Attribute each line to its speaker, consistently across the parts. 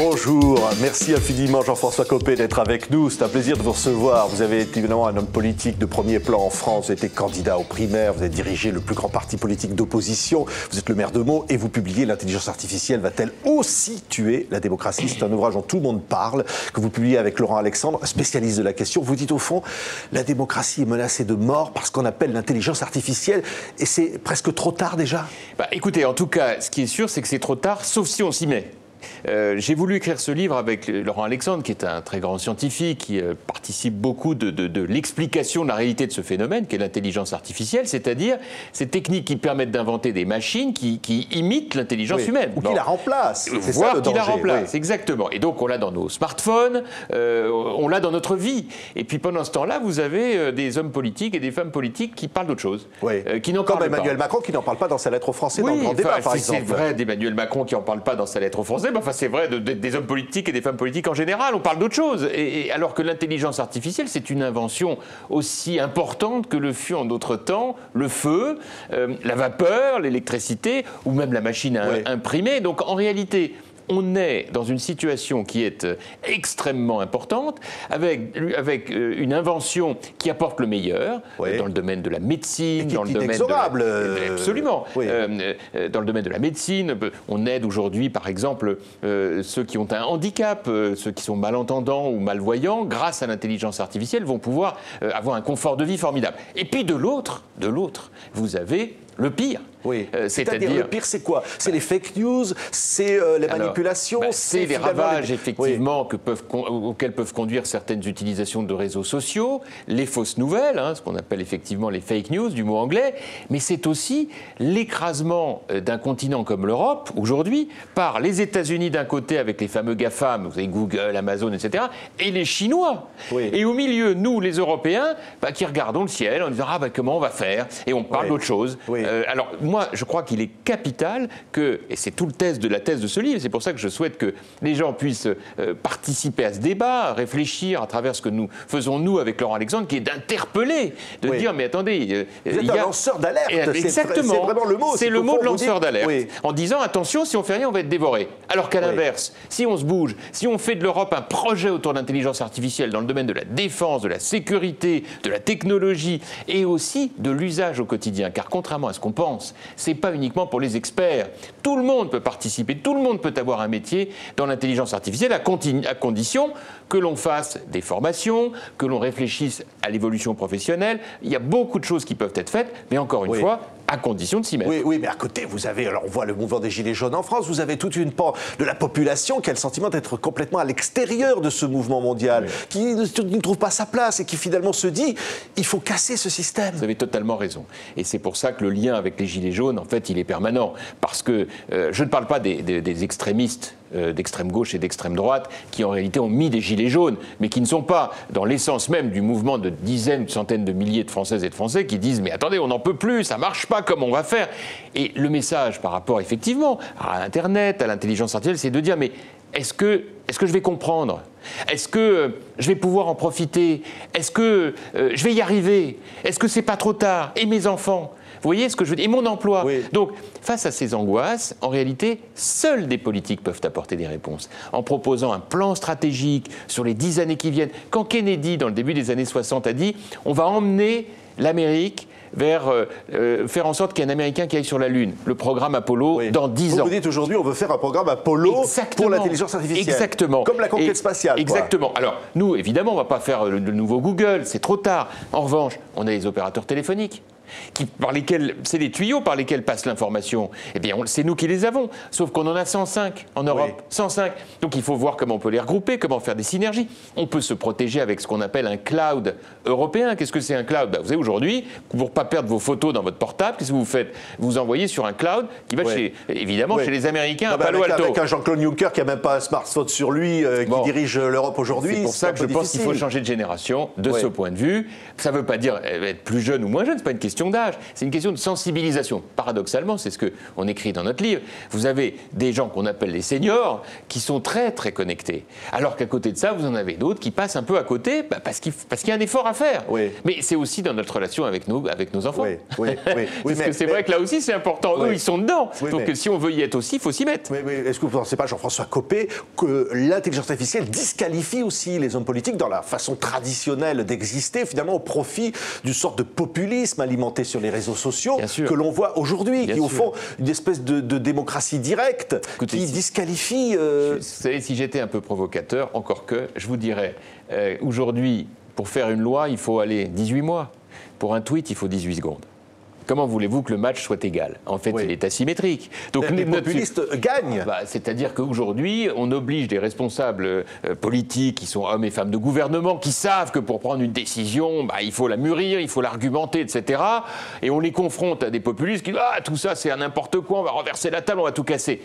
Speaker 1: Bonjour, merci infiniment Jean-François Copé d'être avec nous. C'est un plaisir de vous recevoir. Vous avez été évidemment un homme politique de premier plan en France. Vous avez été candidat aux primaires, vous avez dirigé le plus grand parti politique d'opposition. Vous êtes le maire de Meaux et vous publiez L'intelligence artificielle va-t-elle aussi tuer la démocratie? C'est un ouvrage dont tout le monde parle, que vous publiez avec Laurent Alexandre, spécialiste de la question. Vous dites au fond, la démocratie est menacée de mort par ce qu'on appelle l'intelligence artificielle et c'est presque trop tard déjà.
Speaker 2: Écoutez, en tout cas, ce qui est sûr, c'est que c'est trop tard, sauf si on s'y met. J'ai voulu écrire ce livre avec Laurent Alexandre, qui est un très grand scientifique, qui participe beaucoup de l'explication de la réalité de ce phénomène, qu'est l'intelligence artificielle, c'est-à-dire ces techniques qui permettent d'inventer des machines qui imitent l'intelligence humaine.
Speaker 1: Ou qui la remplacent.
Speaker 2: Voire qui la remplacent, exactement. Et donc on l'a dans nos smartphones, on l'a dans notre vie. Et puis pendant ce temps-là, vous avez des hommes politiques et des femmes politiques qui parlent d'autre chose, qui n'en parlent pas.
Speaker 1: Comme Emmanuel Macron qui n'en parle pas dans sa lettre aux Français dans le grand débat, par exemple.
Speaker 2: C'est vrai d'Emmanuel Macron qui n'en parle pas dans sa lettre aux Français. Enfin, c'est vrai des hommes politiques et des femmes politiques en général. On parle d'autre chose. Et alors que l'intelligence artificielle, c'est une invention aussi importante que le fut en d'autres temps le feu, la vapeur, l'électricité ou même la machine à imprimer. Donc en réalité, on est dans une situation qui est extrêmement importante, avec une invention qui apporte le meilleur dans le domaine de la médecine,
Speaker 1: dans le domaine de
Speaker 2: absolument. Dans le domaine de la médecine, on aide aujourd'hui, par exemple, ceux qui ont un handicap, ceux qui sont malentendants ou malvoyants, grâce à l'intelligence artificielle, vont pouvoir avoir un confort de vie formidable. Et puis de l'autre, vous avez le pire.
Speaker 1: C'est-à-dire le pire, c'est quoi? C'est les fake news, c'est les manipulations,
Speaker 2: c'est les ravages, effectivement, auxquels peuvent conduire certaines utilisations de réseaux sociaux, les fausses nouvelles, ce qu'on appelle effectivement les fake news, du mot anglais, mais c'est aussi l'écrasement d'un continent comme l'Europe, aujourd'hui, par les États-Unis d'un côté, avec les fameux GAFAM, vous avez Google, Amazon, etc., et les Chinois. Et au milieu, nous, les Européens, qui regardons le ciel en disant « Ah, comment on va faire ?» Et on parle d'autre chose. Alors, moi, je crois qu'il est capital que, et c'est tout la thèse de ce livre, c'est pour ça que je souhaite que les gens puissent participer à ce débat, réfléchir à travers ce que nous faisons, nous, avec Laurent Alexandre, qui est d'interpeller, de dire, mais attendez...
Speaker 1: Vous êtes un lanceur d'alerte,
Speaker 2: exactement,
Speaker 1: c'est vraiment le mot.
Speaker 2: C'est le mot de lanceur d'alerte, en disant, attention, si on fait rien, on va être dévoré. Alors qu'à l'inverse, si on se bouge, si on fait de l'Europe un projet autour de l'intelligence artificielle dans le domaine de la défense, de la sécurité, de la technologie, et aussi de l'usage au quotidien, car contrairement à ce qu'on pense, c'est pas uniquement pour les experts. Tout le monde peut participer, tout le monde peut avoir un métier dans l'intelligence artificielle à condition que l'on fasse des formations, que l'on réfléchisse à l'évolution professionnelle. Il y a beaucoup de choses qui peuvent être faites, mais encore une fois, à condition de s'y mettre.
Speaker 1: Oui, mais à côté, vous avez, alors on voit le mouvement des Gilets jaunes en France, vous avez toute une part de la population qui a le sentiment d'être complètement à l'extérieur de ce mouvement mondial, qui ne trouve pas sa place et qui finalement se dit, il faut casser ce système.
Speaker 2: Vous avez totalement raison. Et c'est pour ça que le lien avec les Gilets jaunes, en fait, il est permanent. Parce que je ne parle pas des extrémistes d'extrême gauche et d'extrême droite qui en réalité ont mis des gilets jaunes, mais qui ne sont pas dans l'essence même du mouvement de dizaines, de centaines de milliers de Françaises et de Français qui disent « mais attendez, on n'en peut plus, ça marche pas, comment on va faire ?» Et le message par rapport effectivement à Internet, à l'intelligence artificielle, c'est de dire « mais est-ce que je vais comprendre ? Est-ce que je vais pouvoir en profiter ? Est-ce que je vais y arriver ? Est-ce que c'est pas trop tard ? Et mes enfants ? Vous voyez ce que je veux dire ? Et mon emploi. Donc, face à ces angoisses, en réalité, seuls des politiques peuvent apporter des réponses. En proposant un plan stratégique sur les 10 années qui viennent. Quand Kennedy, dans le début des années 60, a dit « on va emmener l'Amérique vers faire en sorte qu'il y ait un Américain qui aille sur la Lune, le programme Apollo, dans 10 ans. »
Speaker 1: Vous dites aujourd'hui, on veut faire un programme Apollo pour l'intelligence artificielle.
Speaker 2: Exactement.
Speaker 1: Comme la conquête spatiale.
Speaker 2: Exactement. Alors, nous, évidemment, on ne va pas faire le nouveau Google, c'est trop tard. En revanche, on a les opérateurs téléphoniques. C'est les tuyaux par lesquels passe l'information. Eh bien, c'est nous qui les avons. Sauf qu'on en a 105 en Europe. 105. Donc, il faut voir comment on peut les regrouper, comment faire des synergies. On peut se protéger avec ce qu'on appelle un cloud européen. Qu'est-ce que c'est un cloud ? Vous savez, aujourd'hui, pour ne pas perdre vos photos dans votre portable, qu'est-ce que vous faites ? Vous envoyez sur un cloud qui va chez les Américains à Palo Alto.
Speaker 1: Avec un Jean-Claude Juncker qui n'a même pas un smartphone sur lui, qui dirige l'Europe aujourd'hui.
Speaker 2: C'est pour ça que je pense qu'il faut changer de génération de ce point de vue. Ça ne veut pas dire être plus jeune ou moins jeune, ce n'est pas une question question d'âge, c'est une question de sensibilisation. Paradoxalement, c'est ce qu'on écrit dans notre livre, vous avez des gens qu'on appelle les seniors qui sont très très connectés. Alors qu'à côté de ça, vous en avez d'autres qui passent un peu à côté parce qu'il y a un effort à faire. Oui. Mais c'est aussi dans notre relation avec nos enfants.
Speaker 1: Oui,
Speaker 2: parce que c'est vrai que là aussi c'est important. Eux, ils sont dedans. Donc si on veut y être aussi, il faut s'y mettre.
Speaker 1: Oui. Est-ce que vous ne pensez pas, Jean-François Copé, que l'intelligence artificielle disqualifie aussi les hommes politiques dans la façon traditionnelle d'exister, finalement au profit d'une sorte de populisme alimenté sur les réseaux sociaux que l'on voit aujourd'hui, qui au fond une espèce de démocratie directe qui disqualifie...
Speaker 2: Vous savez, si j'étais un peu provocateur, encore que, je vous dirais, aujourd'hui, pour faire une loi, il faut aller 18 mois. Pour un tweet, il faut 18 secondes. Comment voulez-vous que le match soit égal? En fait, il est asymétrique.
Speaker 1: Donc les populistes gagnent.
Speaker 2: C'est-à-dire qu'aujourd'hui, on oblige des responsables politiques qui sont hommes et femmes de gouvernement, qui savent que pour prendre une décision, il faut la mûrir, il faut l'argumenter, etc. Et on les confronte à des populistes qui disent « Ah, tout ça, c'est n'importe quoi, on va renverser la table, on va tout casser ».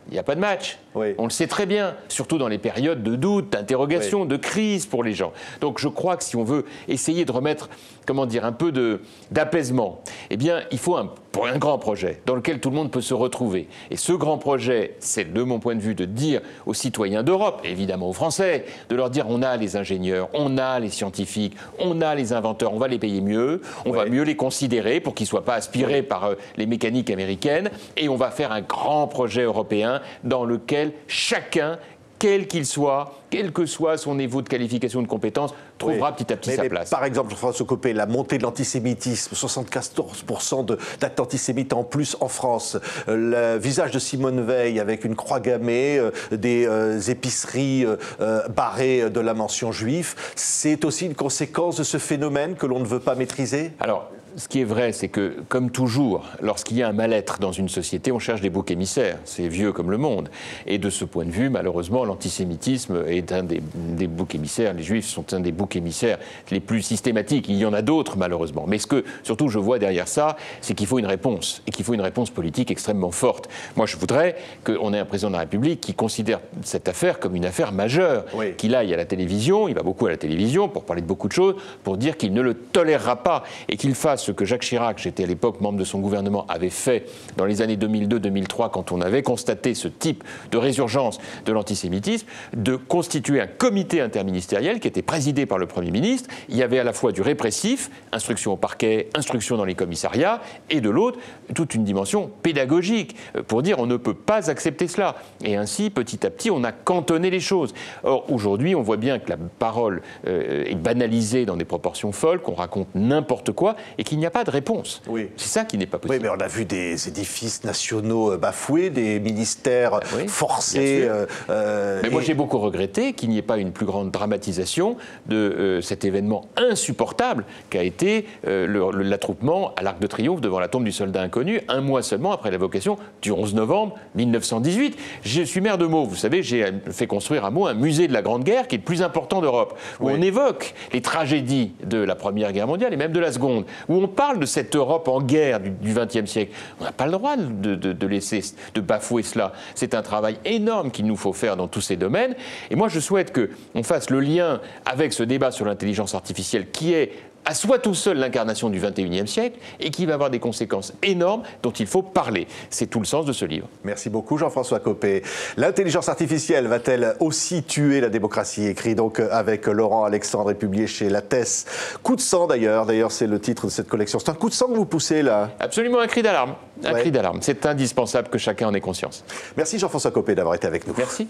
Speaker 2: Il n'y a pas de match. On le sait très bien, surtout dans les périodes de doute, d'interrogation, de crise pour les gens. Donc je crois que si on veut essayer de remettre, un peu d'apaisement, eh bien, il faut un grand projet dans lequel tout le monde peut se retrouver. Et ce grand projet, c'est de mon point de vue de dire aux citoyens d'Europe, évidemment aux Français, de leur dire on a les ingénieurs, on a les scientifiques, on a les inventeurs, on va les payer mieux, on va mieux les considérer pour qu'ils ne soient pas aspirés par les mécaniques américaines, et on va faire un grand projet européen dans lequel chacun, quel qu'il soit, quel que soit son niveau de qualification, de compétence, trouvera petit à petit sa place.
Speaker 1: Par exemple, Jean-François Copé, la montée de l'antisémitisme, 74% d'actes antisémites en plus en France, le visage de Simone Veil avec une croix gammée, des épiceries barrées de la mention juif, c'est aussi une conséquence de ce phénomène que l'on ne veut pas maîtriser?
Speaker 2: Alors, ce qui est vrai, c'est que, comme toujours, lorsqu'il y a un mal-être dans une société, on cherche des boucs émissaires. C'est vieux comme le monde. Et de ce point de vue, malheureusement, l'antisémitisme est un des boucs émissaires. Les Juifs sont un des boucs émissaires les plus systématiques. Il y en a d'autres, malheureusement. Mais ce que, surtout, je vois derrière ça, c'est qu'il faut une réponse. Et qu'il faut une réponse politique extrêmement forte. Moi, je voudrais qu'on ait un président de la République qui considère cette affaire comme une affaire majeure. Qu'il aille à la télévision, il va beaucoup à la télévision pour parler de beaucoup de choses, pour dire qu'il ne le tolérera pas et qu'il fasse ce que Jacques Chirac, j'étais à l'époque membre de son gouvernement, avait fait dans les années 2002-2003 quand on avait constaté ce type de résurgence de l'antisémitisme, de constituer un comité interministériel qui était présidé par le Premier ministre. Il y avait à la fois du répressif, instruction au parquet, instruction dans les commissariats, et de l'autre, toute une dimension pédagogique pour dire on ne peut pas accepter cela. Et ainsi, petit à petit, on a cantonné les choses. Or, aujourd'hui, on voit bien que la parole est banalisée dans des proportions folles, qu'on raconte n'importe quoi, et qu'il n'y a pas de réponse. C'est ça qui n'est pas possible.
Speaker 1: Oui, mais on a vu des édifices nationaux bafoués, des ministères forcés.
Speaker 2: Mais moi, j'ai beaucoup regretté qu'il n'y ait pas une plus grande dramatisation de cet événement insupportable qu'a été l'attroupement à l'Arc de Triomphe devant la tombe du soldat inconnu, un mois seulement après l'évocation du 11 novembre 1918. Je suis maire de Meaux, vous savez, j'ai fait construire à Meaux un musée de la Grande Guerre qui est le plus important d'Europe, où on évoque les tragédies de la Première Guerre mondiale et même de la Seconde, où on parle de cette Europe en guerre du XXe siècle. On n'a pas le droit de bafouer cela. C'est un travail énorme qu'il nous faut faire dans tous ces domaines. Et moi, je souhaite qu'on fasse le lien avec ce débat sur l'intelligence artificielle qui est à soi tout seul l'incarnation du XXIe siècle et qui va avoir des conséquences énormes dont il faut parler. C'est tout le sens de ce livre.
Speaker 1: Merci beaucoup Jean-François Copé. L'intelligence artificielle va-t-elle aussi tuer la démocratie? Écrit donc avec Laurent Alexandre et publié chez Lattès. Coup de sang d'ailleurs c'est le titre de cette collection. C'est un coup de sang que vous poussez là?
Speaker 2: Absolument, un cri d'alarme. Un cri d'alarme. C'est indispensable que chacun en ait conscience.
Speaker 1: Merci Jean-François Copé d'avoir été avec nous.
Speaker 2: Merci.